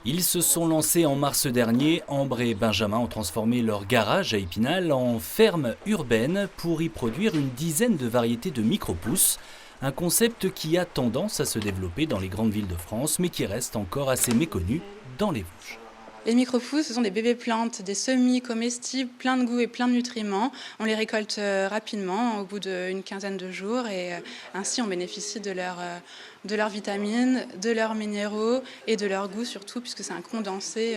Ils se sont lancés en mars dernier. Ambre et Benjamin ont transformé leur garage à Épinal en ferme urbaine pour y produire une dizaine de variétés de micro-pousses. Un concept qui a tendance à se développer dans les grandes villes de France, mais qui reste encore assez méconnu dans les Vosges. Les micro-pousses, ce sont des bébés plantes, des semis comestibles, plein de goût et plein de nutriments. On les récolte rapidement, au bout d'une quinzaine de jours, et ainsi on bénéficie de leurs vitamines, de leurs minéraux et de leur goût surtout, puisque c'est un condensé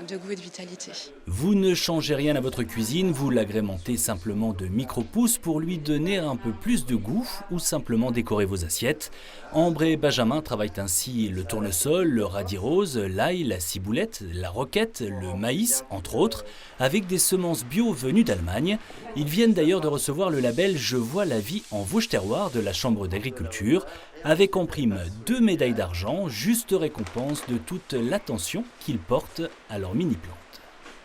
de goût et de vitalité. Vous ne changez rien à votre cuisine, vous l'agrémentez simplement de micro-pousses pour lui donner un peu plus de goût ou simplement décorer vos assiettes. Ambre et Benjamin travaillent ainsi le tournesol, le radis rose, l'ail, la ciboulette, la roquette, le maïs, entre autres, avec des semences bio venues d'Allemagne. Ils viennent d'ailleurs de recevoir le label Je vois la vie en Vosges Terroir de la Chambre d'agriculture, avec en prime 2 médailles d'argent, juste récompense de toute l'attention qu'ils portent à leurs mini-plantes.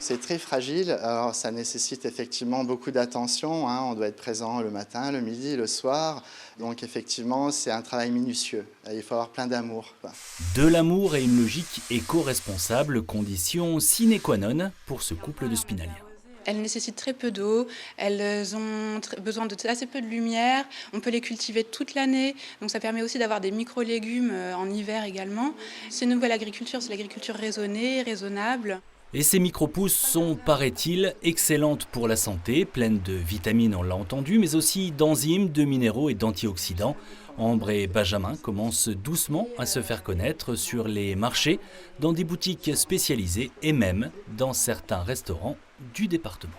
C'est très fragile, alors ça nécessite effectivement beaucoup d'attention, hein. On doit être présent le matin, le midi, le soir. Donc effectivement, c'est un travail minutieux. Il faut avoir plein d'amour, quoi. De l'amour et une logique éco-responsable, condition sine qua non pour ce couple de spinaliens. Elles nécessitent très peu d'eau, elles ont besoin de assez peu de lumière, on peut les cultiver toute l'année, donc ça permet aussi d'avoir des micro-légumes en hiver également. C'est une nouvelle agriculture, c'est l'agriculture raisonnée, raisonnable. Et ces micro-pousses sont, paraît-il, excellentes pour la santé, pleines de vitamines, on l'a entendu, mais aussi d'enzymes, de minéraux et d'antioxydants. Ambre et Benjamin commencent doucement à se faire connaître sur les marchés, dans des boutiques spécialisées et même dans certains restaurants du département.